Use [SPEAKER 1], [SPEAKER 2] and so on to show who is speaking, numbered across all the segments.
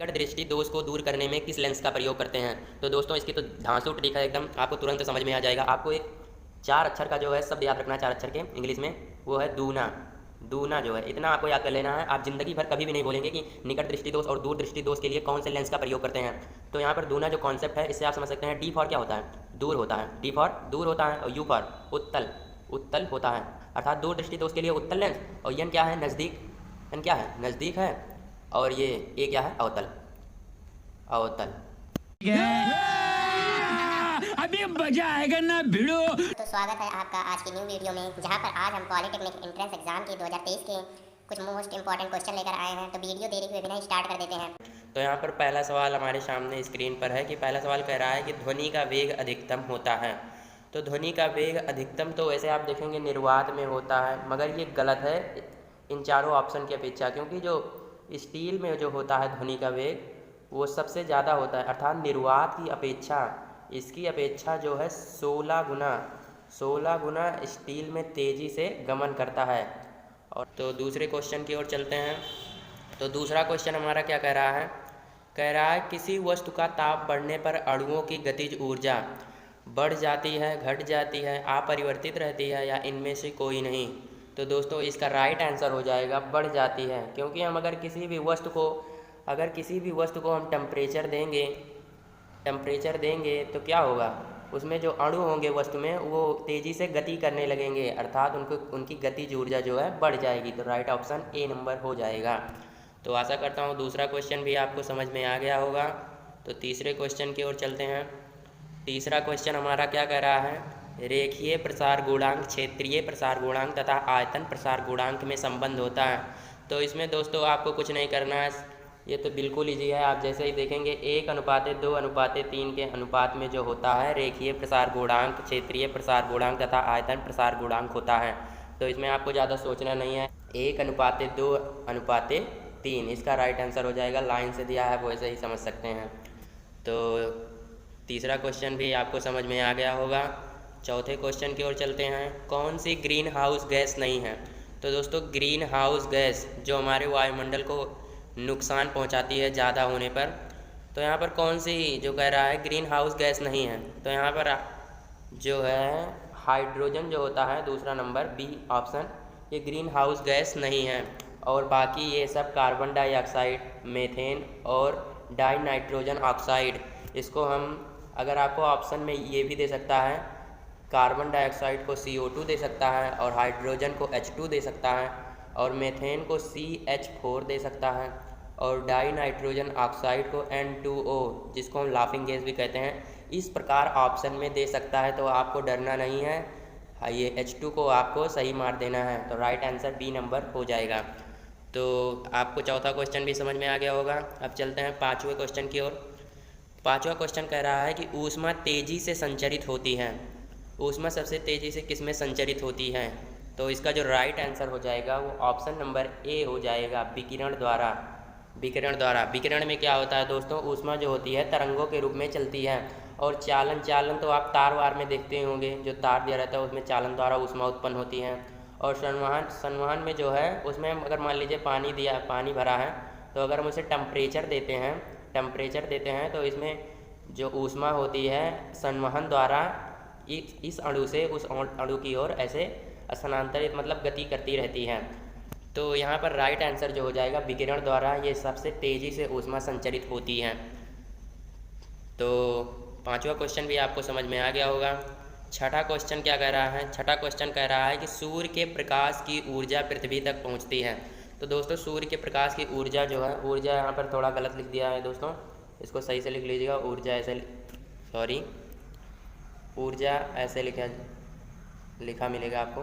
[SPEAKER 1] निकट दृष्टि दोष को दूर करने में किस लेंस का प्रयोग करते हैं? तो दोस्तों इसकी तो धांसू ट्रिक है एकदम, आपको तुरंत समझ में आ जाएगा। आपको एक 4 अक्षर का जो है शब्द याद रखना है, 4 अक्षर के इंग्लिश में, वो है दूना। दूना जो है इतना आपको याद कर लेना है। आप जिंदगी भर कभी भी नहीं बोलेंगे कि निकट दृष्टि दोष और दूर दृष्टि दोष के लिए कौन से लेंस का प्रयोग करते हैं। तो यहाँ पर दूना जो कॉन्सेप्ट है इससे आप समझ सकते हैं। डी फॉर क्या होता है? दूर होता है। डी फॉर दूर होता है और यू फॉर उत्तल, उत्तल होता है। अर्थात दूर दृष्टि दोष के लिए उत्तल लेंस, और यन क्या है? नज़दीक। यन क्या है? नज़दीक है। और ये क्या है? अवतल, अवतल।
[SPEAKER 2] अभी मजा आएगा ना भिड़ो।
[SPEAKER 3] तो स्वागत है आपका आज की न्यू वीडियो में, जहां पर आज हम पॉलिटेक्निक एंट्रेंस एग्जाम के 2023 के कुछ मोस्ट इंपॉर्टेंट क्वेश्चन लेकर आए हैं। तो वीडियो देरी हुए बिना स्टार्ट कर देते हैं।
[SPEAKER 1] तो यहाँ पर पहला सवाल हमारे सामने स्क्रीन पर है कि पहला सवाल कह रहा है कि ध्वनि का वेग अधिकतम होता है। तो ध्वनि का वेग अधिकतम तो वैसे आप देखेंगे निर्वात में होता है, मगर ये गलत है इन चारों ऑप्शन की अपेक्षा, क्योंकि जो स्टील में जो होता है ध्वनि का वेग वो सबसे ज़्यादा होता है। अर्थात निर्वात की अपेक्षा, इसकी अपेक्षा जो है 16 गुना स्टील में तेज़ी से गमन करता है। और तो दूसरे क्वेश्चन की ओर चलते हैं। तो दूसरा क्वेश्चन हमारा क्या कह रहा है? कह रहा है किसी वस्तु का ताप बढ़ने पर अणुओं की गतिज ऊर्जा बढ़ जाती है, घट जाती है, अपरिवर्तित रहती है, या इनमें से कोई नहीं। तो दोस्तों इसका राइट आंसर हो जाएगा बढ़ जाती है, क्योंकि हम अगर किसी भी वस्तु को हम टेम्परेचर देंगे तो क्या होगा? उसमें जो अणु होंगे वस्तु में वो तेज़ी से गति करने लगेंगे, अर्थात उनकी गतिज ऊर्जा जो है बढ़ जाएगी। तो राइट ऑप्शन ए नंबर हो जाएगा। तो आशा करता हूँ दूसरा क्वेश्चन भी आपको समझ में आ गया होगा। तो तीसरे क्वेश्चन की ओर चलते हैं। तीसरा क्वेश्चन हमारा क्या कह रहा है? रेखीय प्रसार गुणांक क्षेत्रीय प्रसार गुणांक तथा आयतन प्रसार गुणांक में संबंध होता है। तो इसमें दोस्तों आपको कुछ नहीं करना है, ये तो बिल्कुल ईजी है। आप जैसे ही देखेंगे 1:2:3 के अनुपात में जो होता है रेखीय प्रसार गुणांक, क्षेत्रीय प्रसार गुणांक तथा आयतन प्रसार गुणांक होता है। तो इसमें आपको ज़्यादा सोचना नहीं है। 1:2:3 इसका राइट आंसर हो जाएगा। लाइन से दिया है वो ऐसे ही समझ सकते हैं। तो तीसरा क्वेश्चन भी आपको समझ में आ गया होगा। चौथे क्वेश्चन की ओर चलते हैं। कौन सी ग्रीन हाउस गैस नहीं है? तो दोस्तों ग्रीन हाउस गैस जो हमारे वायुमंडल को नुकसान पहुंचाती है ज़्यादा होने पर, तो यहाँ पर कौन सी जो कह रहा है ग्रीन हाउस गैस नहीं है? तो यहाँ पर जो है हाइड्रोजन जो होता है, दूसरा नंबर बी ऑप्शन, ये ग्रीन हाउस गैस नहीं है। और बाकी ये सब कार्बन डाइऑक्साइड, मीथेन और डाई नाइट्रोजन ऑक्साइड, इसको हम अगर आपको ऑप्शन में ये भी दे सकता है, कार्बन डाइऑक्साइड को CO2 दे सकता है, और हाइड्रोजन को H2 दे सकता है, और मीथेन को CH4 दे सकता है, और डाई नाइट्रोजन ऑक्साइड को N2O, जिसको हम लाफिंग गैस भी कहते हैं, इस प्रकार ऑप्शन में दे सकता है। तो आपको डरना नहीं है, ये H2 को आपको सही मार देना है। तो राइट आंसर बी नंबर हो जाएगा। तो आपको चौथा क्वेश्चन भी समझ में आ गया होगा। अब चलते हैं पाँचवें क्वेश्चन की ओर। पाँचवा क्वेश्चन कह रहा है कि ऊष्मा तेज़ी से संचरित होती है। ऊष्मा सबसे तेज़ी से किस में संचरित होती है? तो इसका जो राइट आंसर हो जाएगा वो ऑप्शन नंबर ए हो जाएगा, विकिरण द्वारा। विकिरण में क्या होता है दोस्तों? ऊष्मा जो होती है तरंगों के रूप में चलती है, और चालन तो आप तार वार में देखते होंगे, जो तार दिया रहता है उसमें चालन द्वारा ऊष्मा उत्पन्न होती है। और संवहन में जो है उसमें अगर मान लीजिए पानी भरा है, तो अगर हम उसे टेम्परेचर देते हैं तो इसमें जो ऊष्मा होती है संवहन द्वारा इस अणु से उस अणु की ओर ऐसे स्थानांतरित, मतलब गति करती रहती है। तो यहाँ पर राइट आंसर जो हो जाएगा विकिरण द्वारा ये सबसे तेज़ी से ऊष्मा संचरित होती है। तो पांचवा क्वेश्चन भी आपको समझ में आ गया होगा। छठा क्वेश्चन क्या कह रहा है? छठा क्वेश्चन कह रहा है कि सूर्य के प्रकाश की ऊर्जा पृथ्वी तक पहुँचती है। तो दोस्तों सूर्य के प्रकाश की ऊर्जा जो है, ऊर्जा यहाँ पर थोड़ा गलत लिख दिया है दोस्तों, इसको सही से लिख लीजिएगा। ऊर्जा ऐसे लिखा मिलेगा आपको।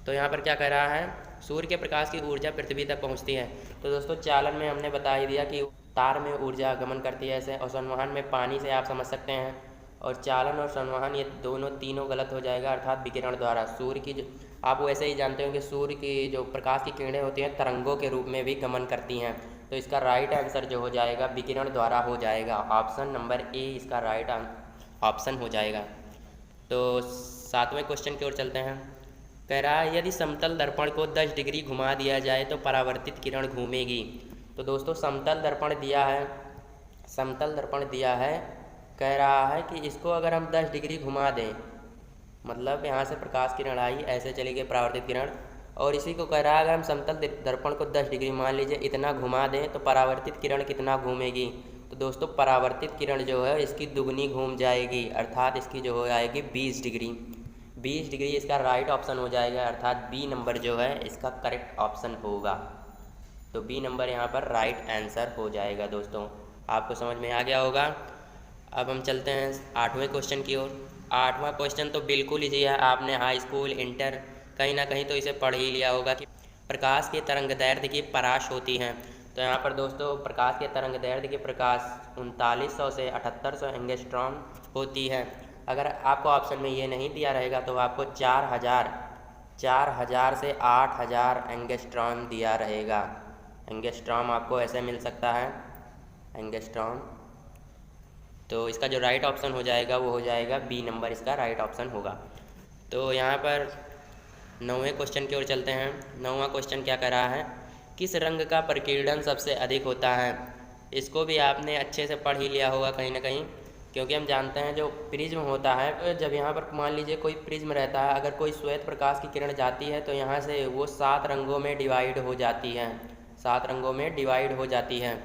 [SPEAKER 1] तो यहाँ पर क्या कह रहा है? सूर्य के प्रकाश की ऊर्जा पृथ्वी तक पहुँचती है। तो दोस्तों चालन में हमने बता ही दिया कि तार में ऊर्जा गमन करती है ऐसे, और संवहन में पानी से आप समझ सकते हैं। और चालन और संवहन ये तीनों गलत हो जाएगा, अर्थात विकिरण द्वारा। सूर्य की जो आप वैसे ही जानते हो कि सूर्य की जो प्रकाश की किरणें होती हैं तरंगों के रूप में भी गमन करती हैं। तो इसका राइट आंसर जो हो जाएगा विकिरण द्वारा हो जाएगा। ऑप्शन नंबर ए इसका राइट ऑप्शन हो जाएगा। तो सातवें क्वेश्चन की ओर चलते हैं। कह रहा है यदि समतल दर्पण को 10 डिग्री घुमा दिया जाए तो परावर्तित किरण घूमेगी। तो दोस्तों समतल दर्पण दिया है, समतल दर्पण दिया है, कह रहा है कि इसको अगर हम 10 डिग्री घुमा दें, मतलब यहाँ से प्रकाश किरण आई, ऐसे चली गई परावर्तित किरण, और इसी को कह रहा है अगर हम समतल दर्पण को 10 डिग्री मान लीजिए इतना घुमा दें तो परावर्तित किरण कितना घूमेगी। तो दोस्तों परावर्तित किरण जो है इसकी दुगनी घूम जाएगी, अर्थात इसकी जो हो जाएगी 20 डिग्री। 20 डिग्री इसका राइट ऑप्शन हो जाएगा, अर्थात बी नंबर जो है इसका करेक्ट ऑप्शन होगा। तो बी नंबर यहाँ पर राइट आंसर हो जाएगा। दोस्तों आपको समझ में आ गया होगा। अब हम चलते हैं 8वें क्वेश्चन की ओर। 8वां क्वेश्चन तो बिल्कुल ईजी है, आपने हाई स्कूल इंटर कहीं ना कहीं तो इसे पढ़ ही लिया होगा कि प्रकाश के तरंगदैर्ध्य की पराश होती हैं। तो यहाँ पर दोस्तों प्रकाश के तरंगदैर्ध्य की प्रकाश 3900 से 7800 एंगस्ट्रॉम होती है। अगर आपको ऑप्शन में ये नहीं दिया रहेगा तो आपको 4000 से 8000 एंगस्ट्रॉम दिया रहेगा। एंगस्ट्रॉम आपको ऐसे मिल सकता है, एंगस्ट्रॉम। तो इसका जो राइट ऑप्शन हो जाएगा वो हो जाएगा बी नंबर, इसका राइट ऑप्शन होगा। तो यहाँ पर 9वें क्वेश्चन की ओर चलते हैं। 9वां क्वेश्चन क्या कर रहा है, किस रंग का प्रकीर्णन सबसे अधिक होता है। इसको भी आपने अच्छे से पढ़ ही लिया होगा कहीं ना कहीं, क्योंकि हम जानते हैं जो प्रिज्म होता है, जब यहाँ पर मान लीजिए कोई प्रिज्म रहता है, अगर कोई श्वेत प्रकाश की किरण जाती है तो यहाँ से वो 7 रंगों में डिवाइड हो जाती है, 7 रंगों में डिवाइड हो जाती है।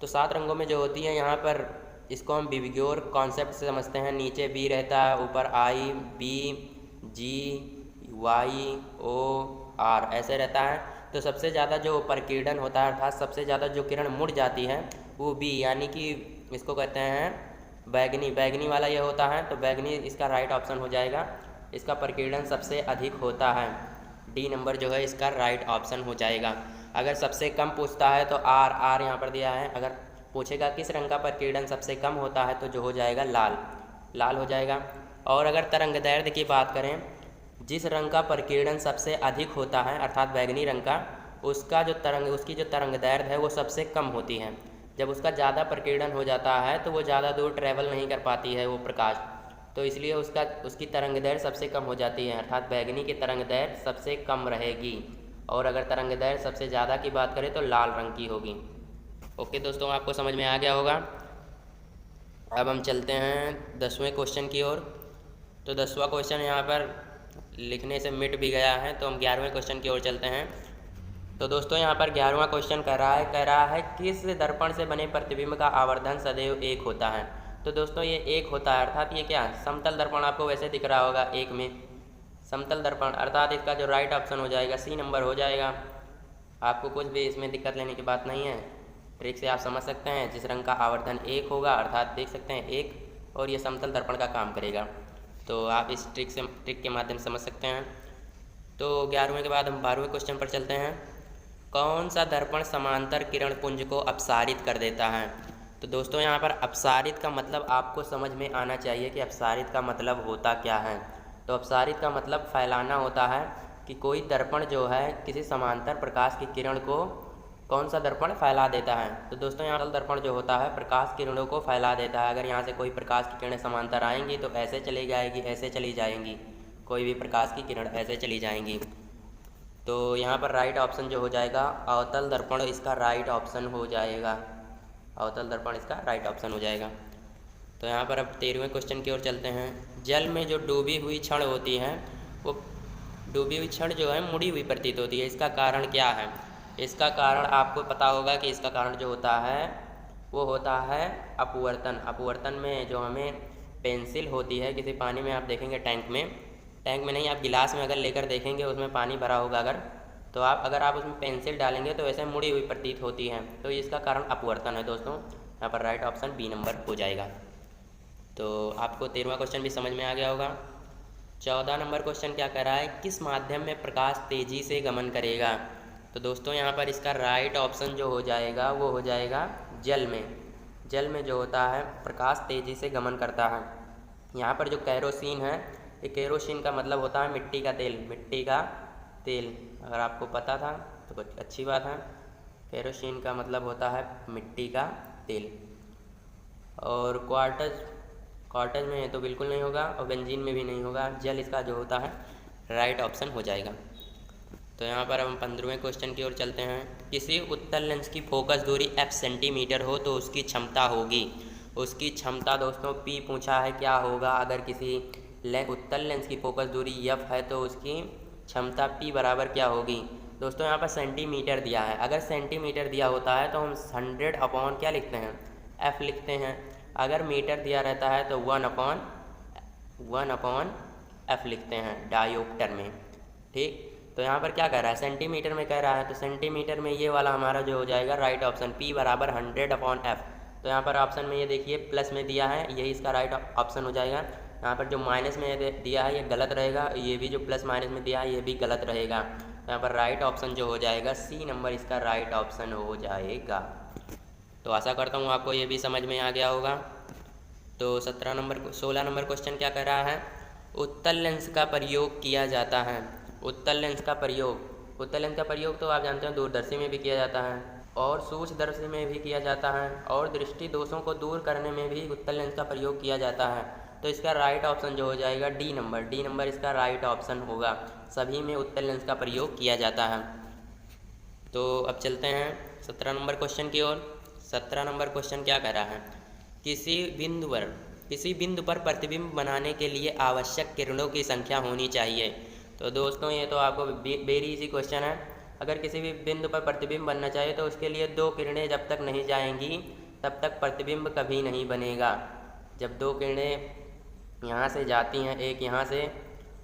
[SPEAKER 1] तो 7 रंगों में जो होती है यहाँ पर इसको हम विबग्योर कॉन्सेप्ट से समझते हैं। नीचे बी रहता है, ऊपर I, B, G, Y, O, R ऐसे रहता है। तो सबसे ज़्यादा जो प्रकीर्णन होता है, अर्थात सबसे ज़्यादा जो किरण मुड़ जाती है वो बी, यानी कि इसको कहते हैं बैगनी, बैगनी वाला ये होता है। तो बैगनी इसका राइट ऑप्शन हो जाएगा, इसका प्रकीर्णन सबसे अधिक होता है। डी नंबर जो है इसका राइट ऑप्शन हो जाएगा। अगर सबसे कम पूछता है तो आर, आर यहाँ पर दिया है, अगर पूछेगा किस रंग का प्रकीर्णन सबसे कम होता है तो जो हो जाएगा लाल, लाल हो जाएगा। और अगर तरंगदैर्ध्य की बात करें, जिस रंग का प्रकीर्णन सबसे अधिक होता है अर्थात बैगनी रंग का, उसकी जो तरंगदैर्ध्य है वो सबसे कम होती है। जब उसका ज़्यादा प्रकीर्णन हो जाता है तो वो ज़्यादा दूर ट्रैवल नहीं कर पाती है वो प्रकाश, तो इसलिए उसकी तरंगदैर्ध्य सबसे कम हो जाती है, अर्थात बैगनी की तरंगदैर्ध्य सबसे कम रहेगी। और अगर तरंगदैर्ध्य सबसे ज़्यादा की बात करें तो लाल रंग की होगी। ओके दोस्तों, आपको समझ में आ गया होगा। अब हम चलते हैं 10वें क्वेश्चन की ओर। तो 10वां क्वेश्चन यहाँ पर लिखने से मिट भी गया है, तो हम 11वें क्वेश्चन की ओर चलते हैं। तो दोस्तों यहाँ पर 11वां क्वेश्चन कह रहा है किस दर्पण से बने प्रतिबिंब का आवर्धन सदैव 1 होता है। तो दोस्तों ये 1 होता है, अर्थात ये क्या, समतल दर्पण आपको वैसे दिख रहा होगा 1 में, समतल दर्पण, अर्थात इसका जो राइट ऑप्शन हो जाएगा सी नंबर हो जाएगा। आपको कुछ भी इसमें दिक्कत लेने की बात नहीं है, ट्रिक से आप समझ सकते हैं। जिस रंग का आवर्धन 1 होगा अर्थात देख सकते हैं 1, और ये समतल दर्पण का काम करेगा। तो आप इस ट्रिक के माध्यम से समझ सकते हैं। तो 11वें के बाद हम 12वें क्वेश्चन पर चलते हैं। कौन सा दर्पण समांतर किरण पुंज को अपसारित कर देता है। तो दोस्तों यहाँ पर अपसारित का मतलब आपको समझ में आना चाहिए कि अपसारित का मतलब होता क्या है। तो अपसारित का मतलब फैलाना होता है कि कोई दर्पण जो है किसी समांतर प्रकाश की किरण को कौन सा दर्पण फैला देता है। तो दोस्तों यहाँ दर्पण जो होता है प्रकाश किरणों को फैला देता है। अगर यहाँ से कोई प्रकाश की किरणें समांतर आएंगी तो ऐसे चली जाएगी, ऐसे चली जाएंगी, कोई भी प्रकाश की किरण ऐसे चली जाएंगी। तो यहाँ पर राइट ऑप्शन जो हो जाएगा अवतल दर्पण, इसका राइट ऑप्शन हो जाएगा, अवतल दर्पण इसका राइट ऑप्शन हो जाएगा। तो यहाँ पर अब 13वें क्वेश्चन की ओर चलते हैं। जल में जो डूबी हुई क्षण होती है वो डूबी हुई क्षण जो है मुड़ी हुई प्रतीत होती है, इसका कारण क्या है। इसका कारण आपको पता होगा कि इसका कारण जो होता है वो होता है अपवर्तन। अपवर्तन में जो हमें पेंसिल होती है किसी पानी में, आप देखेंगे टैंक में नहीं, आप गिलास में अगर लेकर देखेंगे उसमें पानी भरा होगा अगर, तो अगर आप उसमें पेंसिल डालेंगे तो ऐसे मुड़ी हुई प्रतीत होती है। तो इसका कारण अपवर्तन है दोस्तों, यहाँ पर राइट ऑप्शन बी नंबर हो जाएगा। तो आपको 13वां क्वेश्चन भी समझ में आ गया होगा। 14 नंबर क्वेश्चन क्या कह रहा है, किस माध्यम में प्रकाश तेजी से गमन करेगा। तो दोस्तों यहाँ पर इसका राइट ऑप्शन जो हो जाएगा वो हो जाएगा जल में। जल में जो होता है प्रकाश तेजी से गमन करता है। यहाँ पर जो कैरोसिन है, ये केरोसिन का मतलब होता है मिट्टी का तेल, मिट्टी का तेल। अगर आपको पता था तो कुछ अच्छी बात है। केरोसिन का मतलब होता है मिट्टी का तेल। और क्वार्टज में तो बिल्कुल नहीं होगा और बेंजीन में भी नहीं होगा। जल इसका जो होता है राइट ऑप्शन हो जाएगा। तो यहाँ पर हम 15वें क्वेश्चन की ओर चलते हैं। किसी उत्तल लेंस की फोकस दूरी f सेंटीमीटर हो तो उसकी क्षमता होगी। उसकी क्षमता दोस्तों p पूछा है, क्या होगा अगर किसी उत्तल लेंस की फोकस दूरी f है तो उसकी क्षमता p बराबर क्या होगी। दोस्तों यहाँ पर सेंटीमीटर दिया है, अगर सेंटीमीटर दिया होता है तो हम 100 अपॉन क्या लिखते हैं, f लिखते हैं। अगर मीटर दिया रहता है तो 1 अपॉन f लिखते हैं डायोप्टर में। ठीक, तो यहाँ पर क्या कह रहा है, सेंटीमीटर में कह रहा है, तो सेंटीमीटर में ये वाला हमारा जो हो जाएगा राइट ऑप्शन, p बराबर 100 अपॉन f। तो यहाँ पर ऑप्शन में ये देखिए प्लस में दिया है, यही इसका राइट ऑप्शन हो जाएगा। यहाँ पर जो माइनस में दिया है ये गलत रहेगा, ये भी जो प्लस माइनस में दिया है ये भी गलत रहेगा। तो यहाँ पर राइट ऑप्शन जो हो जाएगा सी नंबर इसका राइट ऑप्शन हो जाएगा। तो आशा करता हूँ आपको ये भी समझ में आ गया होगा। तो 16 नंबर क्वेश्चन क्या कर रहा है, उत्तल लेंस का प्रयोग किया जाता है। उत्तल लेंस का प्रयोग तो आप जानते हैं दूरदर्शी में भी किया जाता है और सूक्ष्मदर्शी में भी किया जाता है और दृष्टि दोषों को दूर करने में भी उत्तल लेंस का प्रयोग किया जाता है। तो इसका राइट ऑप्शन जो हो जाएगा डी नंबर इसका राइट ऑप्शन होगा। सभी में उत्तल लेंस का प्रयोग किया जाता है। तो अब चलते हैं 17 नंबर क्वेश्चन की ओर। 17 नंबर क्वेश्चन क्या कह रहा है, किसी बिंदु पर प्रतिबिंब बनाने के लिए आवश्यक किरणों की संख्या होनी चाहिए। तो दोस्तों ये तो आपको वेरी इजी क्वेश्चन है। अगर किसी भी बिंदु पर प्रतिबिंब बनना चाहिए तो उसके लिए 2 किरणें जब तक नहीं जाएंगी तब तक प्रतिबिंब कभी नहीं बनेगा। जब 2 किरणें यहाँ से जाती हैं, एक यहाँ से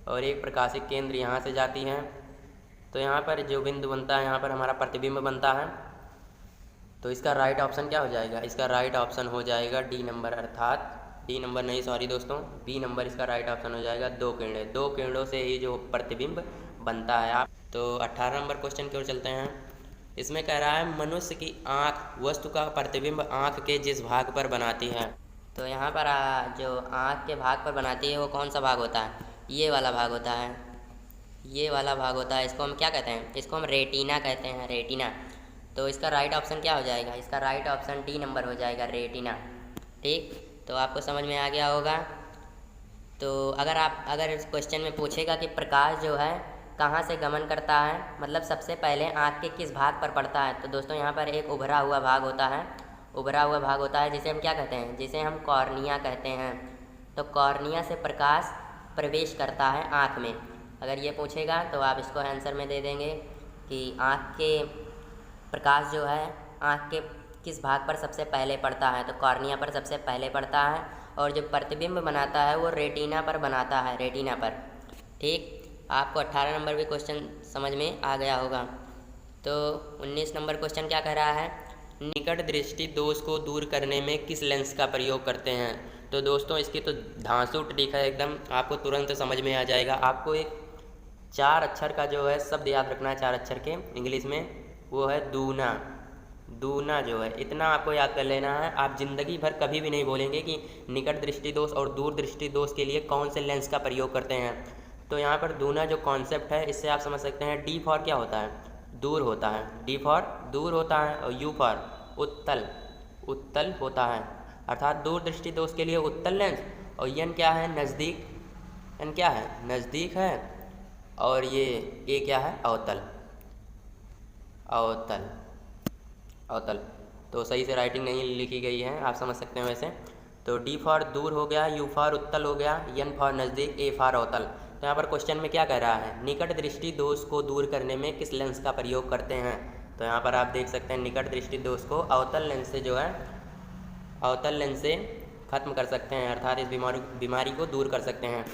[SPEAKER 1] और एक प्रकाशिक केंद्र यहाँ से जाती हैं, तो यहाँ पर जो बिंदु बनता है यहाँ पर हमारा प्रतिबिंब बनता है। तो इसका राइट ऑप्शन क्या हो जाएगा, इसका राइट ऑप्शन हो जाएगा डी नंबर, अर्थात डी नंबर नहीं सॉरी दोस्तों, बी नंबर इसका राइट ऑप्शन हो जाएगा। 2 किरणों से ही जो प्रतिबिंब बनता है। आप तो 18 नंबर क्वेश्चन की ओर चलते हैं। इसमें कह रहा है मनुष्य की आँख वस्तु का प्रतिबिंब आँख के जिस भाग पर बनाती है। तो यहाँ पर जो आँख के भाग पर बनाती है वो कौन सा भाग होता है, ये वाला भाग होता है, ये वाला भाग होता है। इसको हम क्या कहते हैं, इसको हम रेटिना कहते हैं, रेटिना। तो इसका राइट ऑप्शन क्या हो जाएगा, इसका राइट ऑप्शन डी नंबर हो जाएगा, रेटिना। ठीक, तो आपको समझ में आ गया होगा। तो अगर इस क्वेश्चन में पूछेगा कि प्रकाश जो है कहाँ से गमन करता है, मतलब सबसे पहले आँख के किस भाग पर पड़ता है, तो दोस्तों यहाँ पर एक उभरा हुआ भाग होता है, जिसे हम क्या कहते हैं, जिसे हम कॉर्निया कहते हैं। तो कॉर्निया से प्रकाश प्रवेश करता है आँख में। अगर ये पूछेगा तो आप इसको आंसर में दे देंगे कि आँख के प्रकाश जो है आँख के किस भाग पर सबसे पहले पड़ता है, तो कॉर्निया पर सबसे पहले पड़ता है। और जो प्रतिबिंब बनाता है वो रेटिना पर बनाता है, रेटिना पर। ठीक, आपको 18 नंबर भी क्वेश्चन समझ में आ गया होगा। तो 19 नंबर क्वेश्चन क्या कह रहा है, निकट दृष्टि दोष को दूर करने में किस लेंस का प्रयोग करते हैं। तो दोस्तों इसकी तो धांसू ट्रिक है एकदम, आपको तुरंत समझ में आ जाएगा। आपको एक 4 अक्षर का जो है शब्द याद रखना है, 4 अक्षर के इंग्लिश में, वो है दूना जो है, इतना आपको याद कर लेना है। आप जिंदगी भर कभी भी नहीं बोलेंगे कि निकट दृष्टि दोष और दूर दृष्टि दोष के लिए कौन से लेंस का प्रयोग करते हैं। तो यहाँ पर दूना जो कॉन्सेप्ट है इससे आप समझ सकते हैं, डी फॉर क्या होता है, दूर होता है, डी फॉर दूर होता है, और यू फॉर उत्तल होता है, अर्थात दूर दृष्टि दोष के लिए उत्तल लेंस। और यन क्या है, नज़दीक, एन क्या है, नज़दीक है, और ये ए क्या है, अवतल। तो सही से राइटिंग नहीं लिखी गई है, आप समझ सकते हैं वैसे। तो डी फॉर दूर हो गया, यू फॉर उत्तल हो गया, एन फॉर नज़दीक, ए फॉर अवतल। तो यहाँ पर क्वेश्चन में क्या कह रहा है, निकट दृष्टि दोष को दूर करने में किस लेंस का प्रयोग करते हैं। तो यहाँ पर आप देख सकते हैं निकट दृष्टि दोष को अवतल लेंस से जो है, अवतल लेंस से ख़त्म कर सकते हैं, अर्थात इस बीमारी को दूर कर सकते हैं।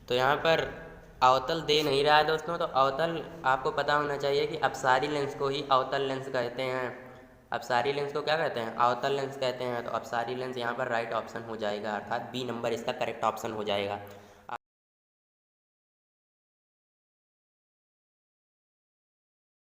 [SPEAKER 1] तो यहाँ पर अवतल दे नहीं रहा है दोस्तों, तो अवतल आपको पता होना चाहिए कि अपसारी लेंस को ही अवतल लेंस कहते हैं। अपसारी लेंस को क्या कहते हैं, अवतल लेंस कहते हैं। तो अपसारी लेंस यहाँ पर राइट ऑप्शन हो जाएगा, अर्थात बी नंबर इसका करेक्ट ऑप्शन हो जाएगा।